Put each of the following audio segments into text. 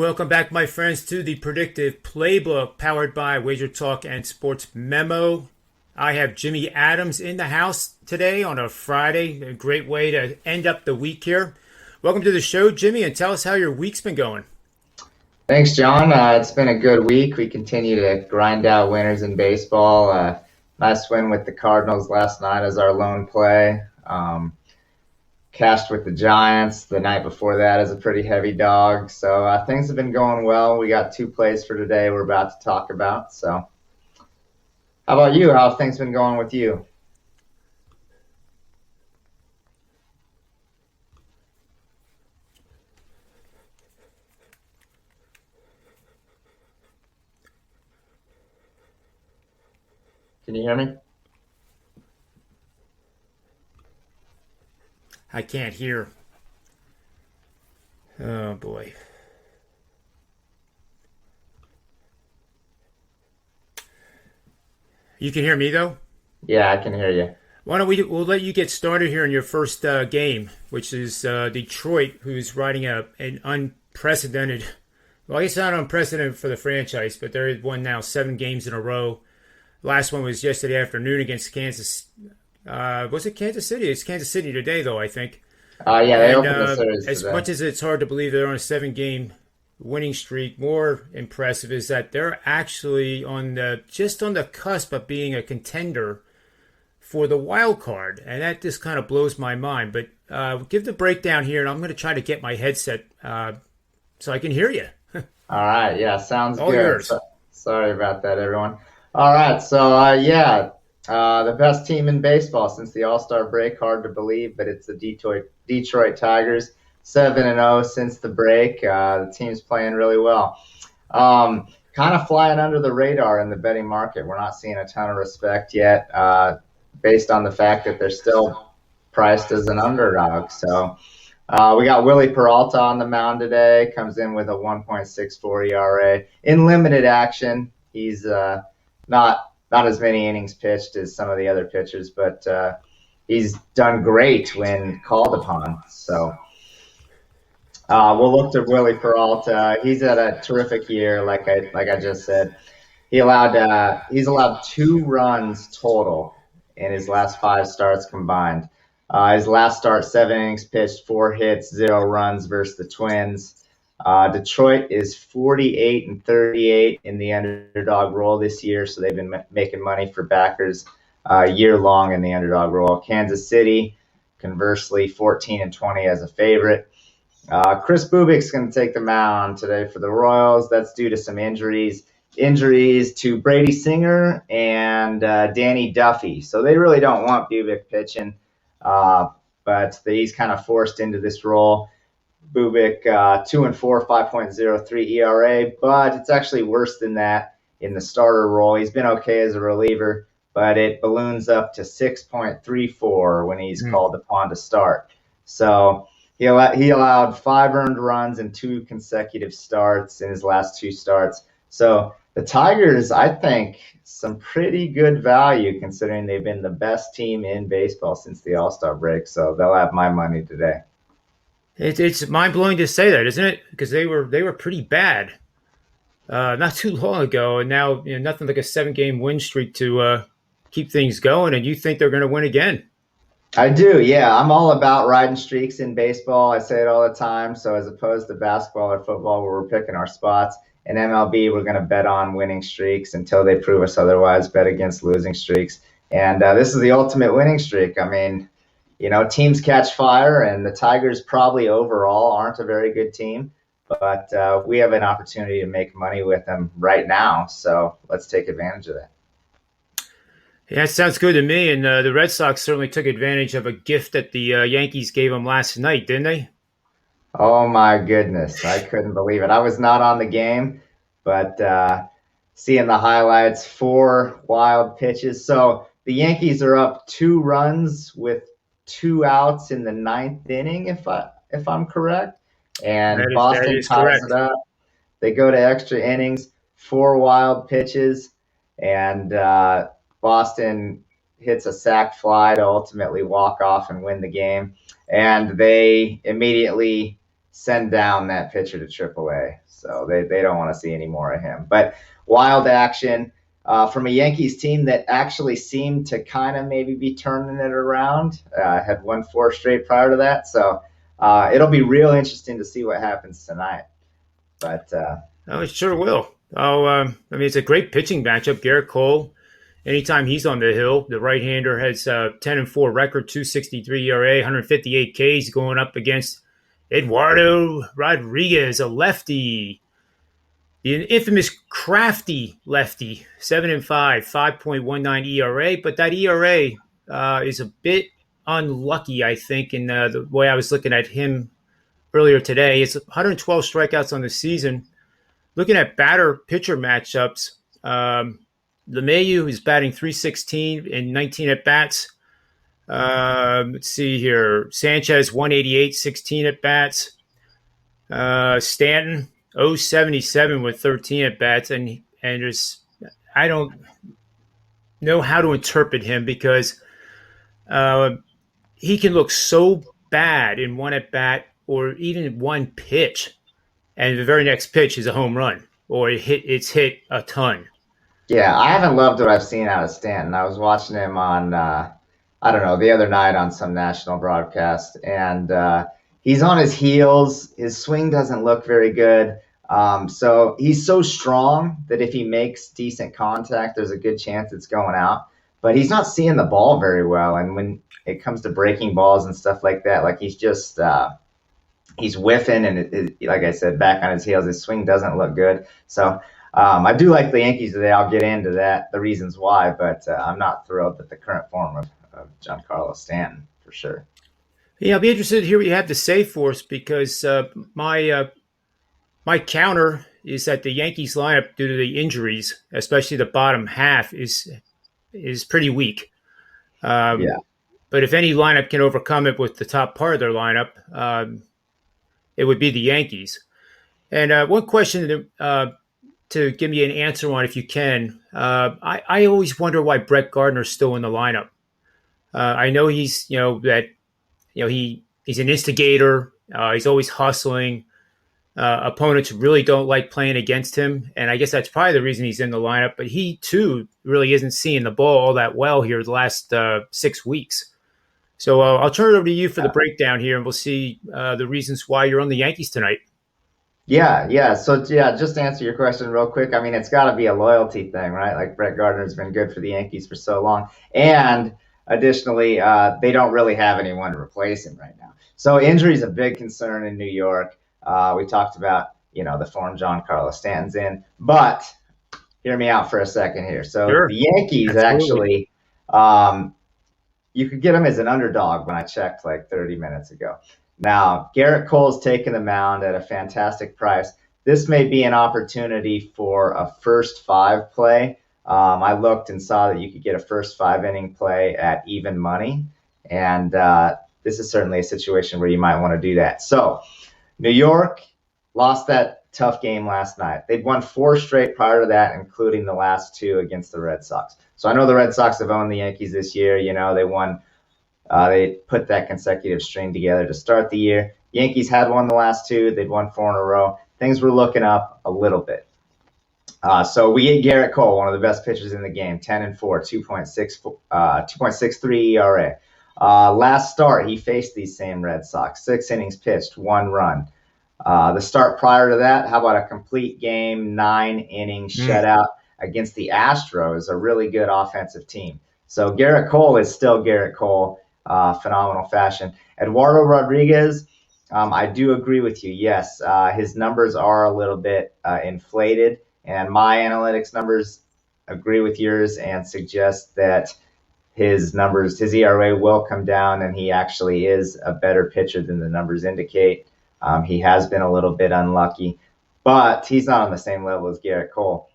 Welcome back, my friends, to the Predictive Playbook powered by Wager Talk and SportsMemo. I have Jimmy Adams in the house today on a Friday. A great way to end up the week here. Welcome to the show, Jimmy, and tell us how your week's been going. Thanks, John. It's been a good week. We continue to grind out winners in baseball. Nice win with the Cardinals last night as our lone play. Cashed with the Giants the night before that as a pretty heavy dog. So things have been going well. We got two plays for today we're about to talk about. So how about you? How have things been going with you? Can you hear me? I can't hear. Oh, boy. You can hear me, though? Yeah, I can hear you. Why don't we'll let you get started here in your first game, which is Detroit, who's riding an unprecedented, well, I guess not unprecedented for the franchise, but they've won now 7 games in a row. Last one was yesterday afternoon against Kansas. Was it Kansas City? It's Kansas City today, though, I think. Yeah, they opened the series as today. much as it's hard to believe they're on a 7-game winning streak, more impressive is that they're actually just on the cusp of being a contender for the wild card, and that just kind of blows my mind. But give the breakdown here, and I'm going to try to get my headset so I can hear you. All right, yeah, sounds All good. yours. Sorry about that, everyone. All right, so the best team in baseball since the All-Star break. Hard to believe, but it's the Detroit Tigers, 7-0 since the break. The team's playing really well. Kind of flying under the radar in the betting market. We're not seeing a ton of respect yet, based on the fact that they're still priced as an underdog. So we got Willie Peralta on the mound today. Comes in with a 1.64 ERA in limited action. He's not as many innings pitched as some of the other pitchers, but he's done great when called upon. So we'll look to Willie Peralta. He's had a terrific year, like I just said. He's allowed 2 runs total in his last 5 starts combined. His last start, 7 innings pitched, 4 hits, 0 runs versus the Twins. Detroit is 48-38 in the underdog role this year, so they've been making money for backers year long in the underdog role. Kansas City, conversely, 14-20 as a favorite. Chris Bubik's going to take the mound today for the Royals. That's due to some injuries to Brady Singer and Danny Duffy. So they really don't want Bubik pitching, but he's kind of forced into this role. Bubik, 2-4, 5.03 ERA, but it's actually worse than that in the starter role. He's been okay as a reliever, but it balloons up to 6.34 when he's called upon to start. So he allowed 5 earned runs in 2 consecutive starts in his last 2 starts. So the Tigers, I think, some pretty good value considering they've been the best team in baseball since the All-Star break. So they'll have my money today. It's mind-blowing to say that, isn't it? Because they were pretty bad not too long ago, and now nothing like a 7-game win streak to keep things going. And you think they're going to win again? I do, yeah. I'm all about riding streaks in baseball. I say it all the time. So as opposed to basketball or football where we're picking our spots, in MLB we're going to bet on winning streaks until they prove us otherwise, bet against losing streaks. And this is the ultimate winning streak. I mean, teams catch fire, and the Tigers probably overall aren't a very good team, but we have an opportunity to make money with them right now. So let's take advantage of that. Yeah, it sounds good to me. And the Red Sox certainly took advantage of a gift that the Yankees gave them last night, didn't they? Oh, my goodness. I couldn't believe it. I was not on the game, but seeing the highlights, 4 wild pitches. So the Yankees are up 2 runs with 2 outs in the 9th inning, if I'm correct. And Boston ties it up. They go to extra innings, 4 wild pitches, and Boston hits a sac fly to ultimately walk off and win the game. And they immediately send down that pitcher to AAA. So they don't want to see any more of him. But wild action from a Yankees team that actually seemed to kind of maybe be turning it around. Had won 4 straight prior to that. So it'll be real interesting to see what happens tonight. But oh, it sure will. It's a great pitching matchup. Garrett Cole, anytime he's on the hill, the right-hander has 10-4 record, 2.63 ERA, 158 Ks, going up against Eduardo Rodriguez, a lefty, the infamous crafty lefty, 7-5, 5.19 ERA. But that ERA is a bit unlucky, I think, in the way I was looking at him earlier today. It's 112 strikeouts on the season. Looking at batter-pitcher matchups, LeMahieu is batting .316 in 19 at-bats. Let's see here. Sanchez, 188, 16 at-bats. Stanton, 077 with 13 at-bats. And I don't know how to interpret him because he can look so bad in one at-bat or even one pitch, and the very next pitch is a home run or it's hit a ton. Yeah, I haven't loved what I've seen out of Stanton. I was watching him on, I don't know, the other night on some national broadcast, and he's on his heels. His swing doesn't look very good. So he's so strong that if he makes decent contact, there's a good chance it's going out. But he's not seeing the ball very well, and when it comes to breaking balls and stuff like that, like he's just he's whiffing, and like I said, back on his heels, his swing doesn't look good. So I do like the Yankees today. I'll get into that, the reasons why, but I'm not thrilled with the current form of Giancarlo Stanton, for sure. Yeah, I'll be interested to hear what you have to say for us because my counter is that the Yankees lineup, due to the injuries, especially the bottom half, is pretty weak. Yeah. But if any lineup can overcome it with the top part of their lineup, it would be the Yankees. And one question to give me an answer on, if you can, I always wonder why Brett Gardner's still in the lineup. I know he's he's an instigator. He's always hustling. Opponents really don't like playing against him, and I guess that's probably the reason he's in the lineup. But he too really isn't seeing the ball all that well here the last 6 weeks. So I'll turn it over to you for the breakdown here, and we'll see the reasons why you're on the Yankees tonight. Yeah. So, just to answer your question real quick, I mean, it's got to be a loyalty thing, right? Like Brett Gardner's been good for the Yankees for so long. And additionally, they don't really have anyone to replace him right now. So injury is a big concern in New York. We talked about, the form Giancarlo Stanton's in. But hear me out for a second here. So Sure. The Yankees Absolutely. actually, you could get them as an underdog when I checked like 30 minutes ago. Now, Garrett Cole's taking the mound at a fantastic price. This may be an opportunity for a first 5 play. I looked and saw that you could get a first 5 inning play at even money. And this is certainly a situation where you might want to do that. So New York lost that tough game last night. They'd won 4 straight prior to that, including the last 2 against the Red Sox. So I know the Red Sox have owned the Yankees this year. They won. They put that consecutive string together to start the year. Yankees had won the last 2. They'd won 4 in a row. Things were looking up a little bit. So we get Garrett Cole, one of the best pitchers in the game, 10-4, 2.63 ERA. Last start, he faced these same Red Sox. 6 innings pitched, 1 run. The start prior to that, how about a complete game, 9-inning shutout against the Astros, a really good offensive team. So Garrett Cole is still Garrett Cole, phenomenal fashion. Eduardo Rodriguez, I do agree with you. Yes, his numbers are a little bit inflated, and my analytics numbers agree with yours and suggest that his ERA will come down, and he actually is a better pitcher than the numbers indicate. He has been a little bit unlucky, but he's not on the same level as Garrett Cole.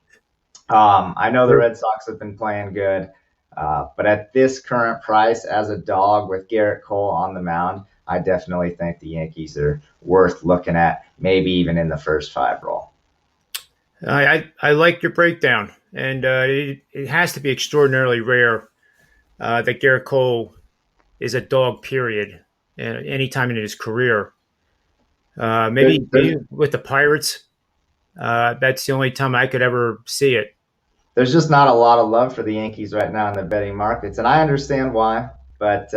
I know the Red Sox have been playing good, but at this current price as a dog with Garrett Cole on the mound, I definitely think the Yankees are worth looking at, maybe even in the first 5 role. I like your breakdown, and it has to be extraordinarily rare that Garrett Cole is a dog, period, any time in his career. There, Maybe with the Pirates. That's the only time I could ever see it. there's just not a lot of love for the Yankees right now in the betting markets, and I understand why. But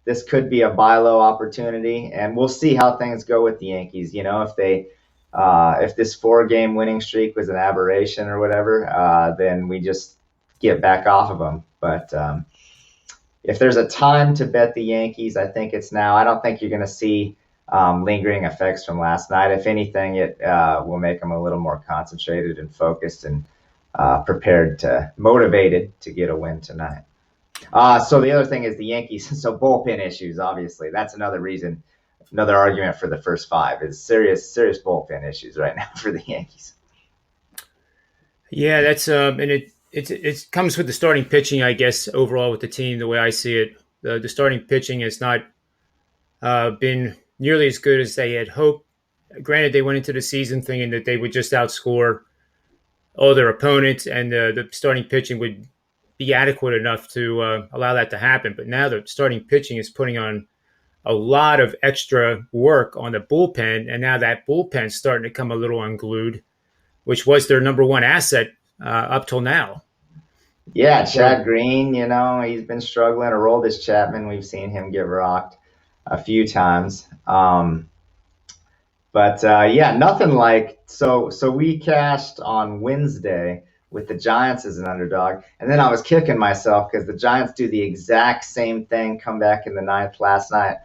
this could be a buy low opportunity, and we'll see how things go with the Yankees. If this 4 game winning streak was an aberration or whatever, then we just get back off of them. But if there's a time to bet the Yankees, I think it's now. I don't think you're going to see lingering effects from last night. If anything, it will make them a little more concentrated and focused and motivated to get a win tonight. So the other thing is the Yankees. So bullpen issues, obviously, that's another reason, another argument for the first 5 is serious bullpen issues right now for the Yankees. Yeah, that's and it comes with the starting pitching, I guess. Overall, with the team, the way I see it, the starting pitching has not been nearly as good as they had hoped. Granted, they went into the season thinking that they would just outscore all their opponents, and the starting pitching would be adequate enough to allow that to happen. But now the starting pitching is putting on a lot of extra work on the bullpen, and now that bullpen's starting to come a little unglued, which was their number one asset up till now. Yeah, Chad Green, he's been struggling. Aroldis Chapman, we've seen him get rocked a few times. Nothing like so we cashed on Wednesday with the Giants as an underdog, and then I was kicking myself because the Giants do the exact same thing, come back in the 9th last night.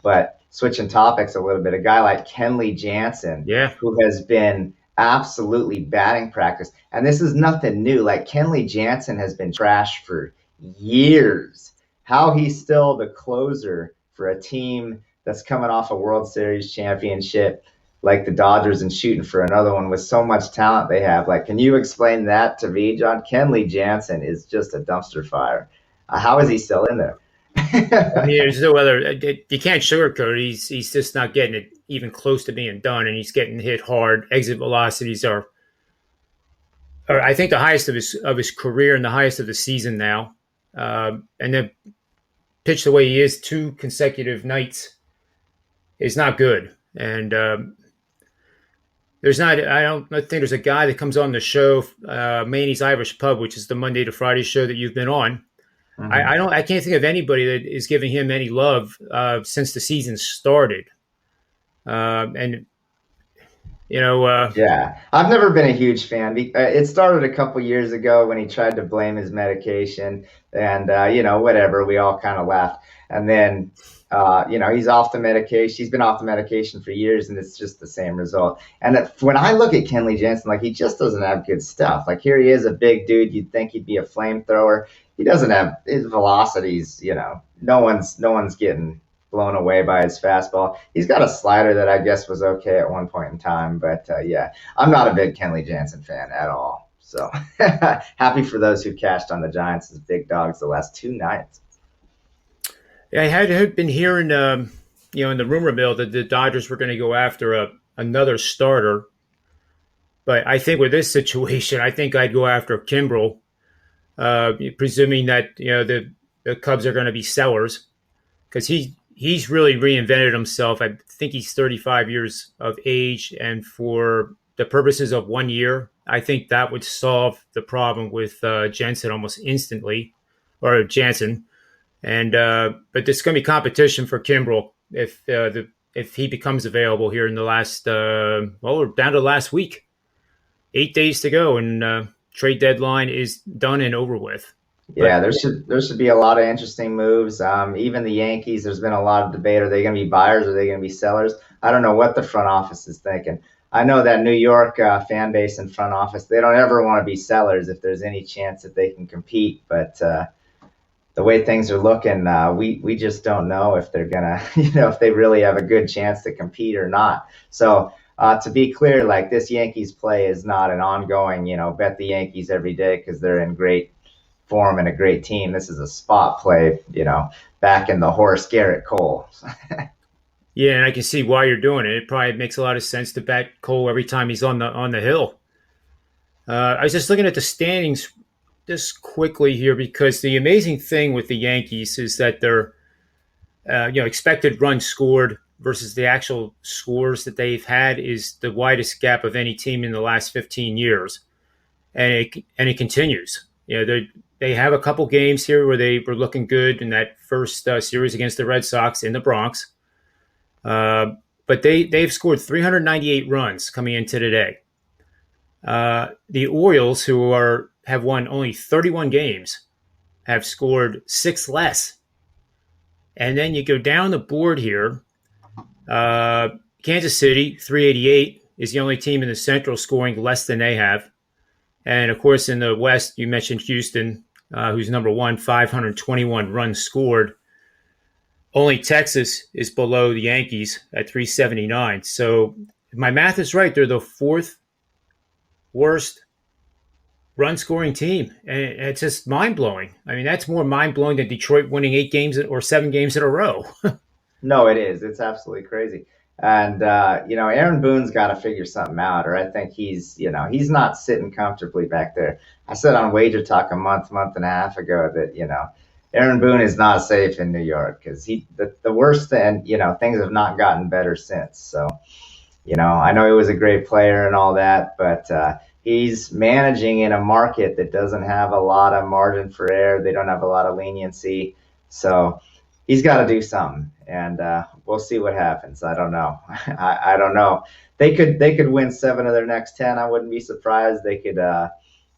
But switching topics a little bit, a guy like Kenley Jansen, who has been absolutely batting practice, and this is nothing new. Like Kenley Jansen has been trashed for years. How he's still the closer for a team that's coming off a World Series championship like the Dodgers and shooting for another one with so much talent they have. Like, can you explain that to me, John? Kenley Jansen is just a dumpster fire. How is he still in there? I mean, there's no other. You can't sugarcoat it. He's just not getting it even close to being done, and he's getting hit hard. Exit velocities are I think, the highest of his career and the highest of the season now. And then pitch the way he is 2 consecutive nights is not good. And I don't think there's a guy that comes on the show, Manny's Irish Pub, which is the Monday to Friday show that you've been on. Mm-hmm. I can't think of anybody that is giving him any love since the season started. Yeah, I've never been a huge fan. It started a couple years ago when he tried to blame his medication, and whatever. We all kind of laughed, and then he's off the medication. He's been off the medication for years, and it's just the same result. And when I look at Kenley Jansen, like, he just doesn't have good stuff. Like, here he is, a big dude. You'd think he'd be a flamethrower. He doesn't have his velocities. No one's getting blown away by his fastball. He's got a slider that I guess was okay at one point in time, but I'm not a big Kenley Jansen fan at all. So happy for those who cashed on the Giants as big dogs the last 2 nights. Yeah, I had been hearing, in the rumor mill that the Dodgers were going to go after another starter, but I think with this situation, I think I'd go after Kimbrel, presuming that the Cubs are going to be sellers, because he's really reinvented himself. I think he's 35 years of age, and for the purposes of 1 year, I think that would solve the problem with Jansen almost instantly, or Jansen. And but there's going to be competition for Kimbrel if he becomes available here in the last we're down to last week, 8 days to go, and trade deadline is done and over with. Yeah, there should be a lot of interesting moves. Even the Yankees, there's been a lot of debate. Are they going to be buyers? Are they going to be sellers? I don't know what the front office is thinking. I know that New York fan base and front office, they don't ever want to be sellers if there's any chance that they can compete. But the way things are looking, we just don't know if they're going to, if they really have a good chance to compete or not. So to be clear, like, this Yankees play is not an ongoing, bet the Yankees every day because they're in great form and a great team. This is a spot play, back in the horse Garrett Cole. Yeah, and I can see why you're doing it. It probably makes a lot of sense to bet Cole every time he's on the hill. I was just looking at the standings just quickly here, because the amazing thing with the Yankees is that their expected runs scored versus the actual scores that they've had is the widest gap of any team in the last 15 years, and it continues. They have a couple games here where they were looking good in that first series against the Red Sox in the Bronx, but they've scored 398 runs coming into today. The Orioles, who have won only 31 games, have scored 6 less. And then you go down the board here. Kansas City, 388, is the only team in the Central scoring less than they have. And, of course, in the West, you mentioned Houston, who's number one, 521 runs scored. Only Texas is below the Yankees at 379. So if my math is right, they're the fourth worst run-scoring team. And it's just mind-blowing. I mean, that's more mind-blowing than Detroit winning 8 games or 7 games in a row. No, it is. It's absolutely crazy. And, Aaron Boone's got to figure something out, or I think he's not sitting comfortably back there. I said on Wager Talk a month and a half ago that, Aaron Boone is not safe in New York because the worst thing, things have not gotten better since. So, I know he was a great player and all that, but he's managing in a market that doesn't have a lot of margin for error. They don't have a lot of leniency. So he's got to do something, and we'll see what happens. I don't know. I don't know. They could win 7 of their next 10. I wouldn't be surprised. They could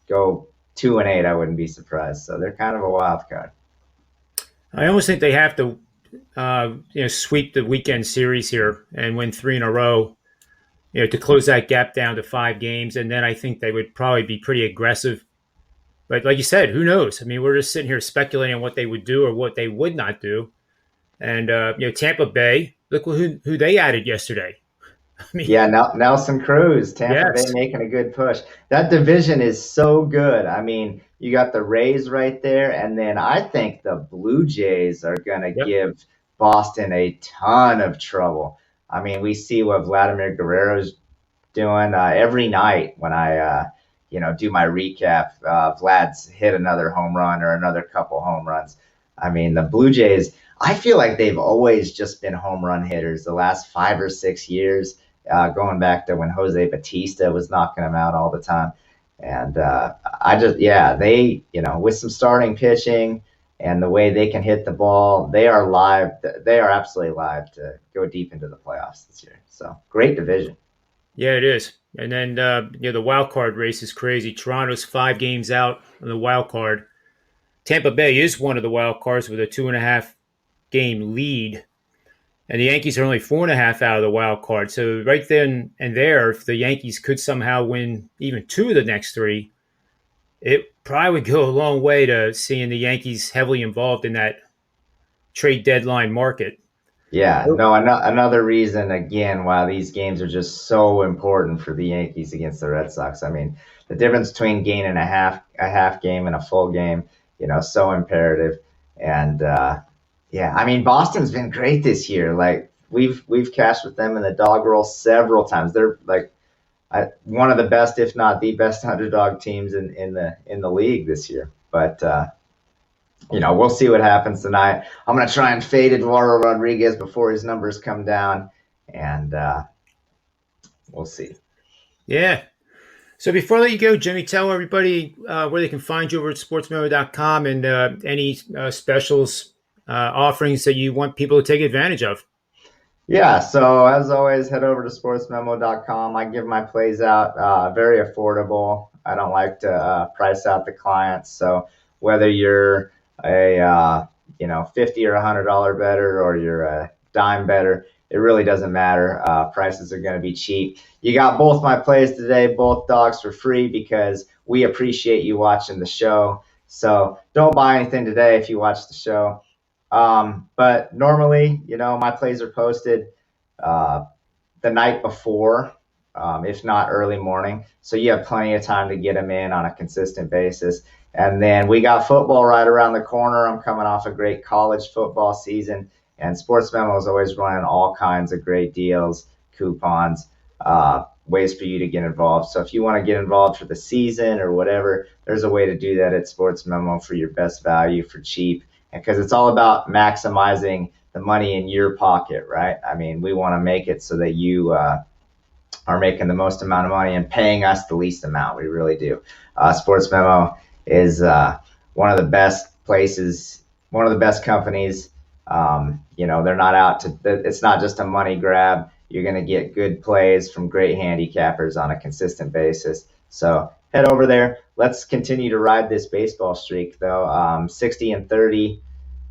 go 2-8. I wouldn't be surprised. So they're kind of a wild card. I almost think they have to, sweep the weekend series here and win 3 in a row, to close that gap down to 5 games. And then I think they would probably be pretty aggressive. But like you said, who knows? I mean, we're just sitting here speculating on what they would do or what they would not do. And, Tampa Bay, look who they added yesterday. I mean, yeah, Nelson Cruz, Tampa Bay making a good push. That division is so good. I mean, you got the Rays right there, and then I think the Blue Jays are going to give Boston a ton of trouble. I mean, we see what Vladimir Guerrero's doing every night when I do my recap. Vlad's hit another home run or another couple home runs. I mean, the Blue Jays, I feel like they've always just been home run hitters the last 5 or 6 years, going back to when Jose Bautista was knocking them out all the time. And they, with some starting pitching and the way they can hit the ball, they are live. They are absolutely live to go deep into the playoffs this year. So great division. Yeah, it is. And then, the wild card race is crazy. Toronto's 5 games out on the wild card. Tampa Bay is one of the wild cards with a 2.5 game lead. And the Yankees are only 4.5 out of the wild card. So right then and there, if the Yankees could somehow win even 2 of the next 3, it probably would go a long way to seeing the Yankees heavily involved in that trade deadline market. Yeah, no, another reason, again, why these games are just so important for the Yankees against the Red Sox. I mean, the difference between gaining a half game and a full game, so imperative. And I mean, Boston's been great this year. Like we've cashed with them in the dog roll several times. They're like one of the best, if not the best, underdog teams in the league this year. But we'll see what happens tonight. I'm gonna try and fade Eduardo Rodriguez before his numbers come down, and we'll see. Yeah. So before I let you go, Jimmy, tell everybody where they can find you over at SportsMemo.com and any specials, offerings that you want people to take advantage of. Yeah, so as always, head over to SportsMemo.com. I give my plays out very affordable. I don't like to price out the clients. So whether you're a $50 or $100 better or you're a dime better, it really doesn't matter. Prices are going to be cheap. You got both my plays today, both dogs for free because we appreciate you watching the show. So don't buy anything today if you watch the show. But normally, my plays are posted the night before, if not early morning. So you have plenty of time to get them in on a consistent basis. And then we got football right around the corner. I'm coming off a great college football season. And Sports Memo is always running all kinds of great deals, coupons, ways for you to get involved. So if you want to get involved for the season or whatever, there's a way to do that at Sports Memo for your best value for cheap. Because it's all about maximizing the money in your pocket, right? I mean, we want to make it so that you are making the most amount of money and paying us the least amount. We really do. SportsMemo is one of the best places, one of the best companies. They're not out to, it's not just a money grab. You're going to get good plays from great handicappers on a consistent basis. So head over there. Let's continue to ride this baseball streak, though. 60 and 30,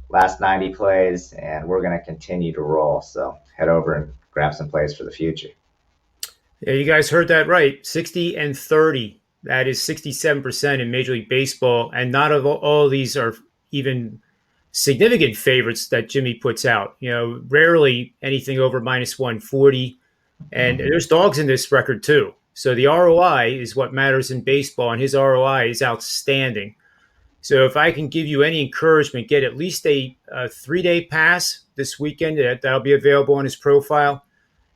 last 90 plays, and we're going to continue to roll. So head over and grab some plays for the future. Yeah, you guys heard that right. 60 and 30. That is 67% in Major League Baseball. And not all of these are even significant favorites that Jimmy puts out. Rarely anything over minus 140. And there's dogs in this record too. So the ROI is what matters in baseball, and his ROI is outstanding. So if I can give you any encouragement, get at least a 3-day pass this weekend. That'll be available on his profile.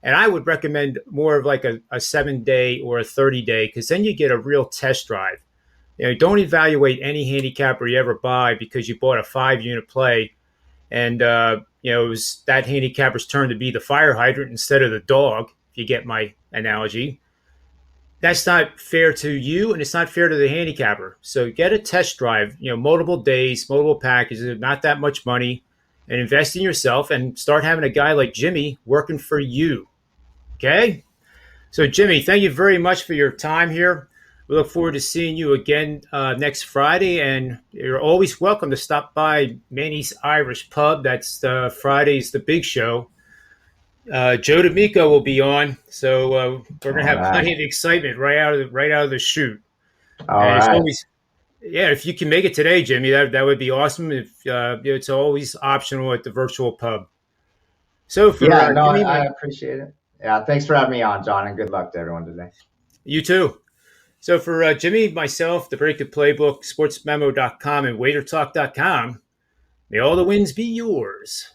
And I would recommend more of like a 7-day or a 30-day, because then you get a real test drive. Don't evaluate any handicapper you ever buy because you bought a 5-unit play and it was that handicapper's turn to be the fire hydrant instead of the dog, if you get my analogy. That's not fair to you, and it's not fair to the handicapper. So get a test drive, multiple days, multiple packages, not that much money, and invest in yourself and start having a guy like Jimmy working for you. Okay? So, Jimmy, thank you very much for your time here. We look forward to seeing you again next Friday, and you're always welcome to stop by Manny's Irish Pub. That's Friday's the big show. Joe D'Amico will be on, so we're going to have plenty of excitement right out of the chute. All right. If you can make it today, Jimmy, that would be awesome. If it's always optional at the virtual pub. So for Jimmy, I appreciate it. Yeah, thanks for having me on, John, and good luck to everyone today. You too. So for Jimmy, myself, the Predictive Playbook, SportsMemo.com, and WaiterTalk.com, may all the wins be yours.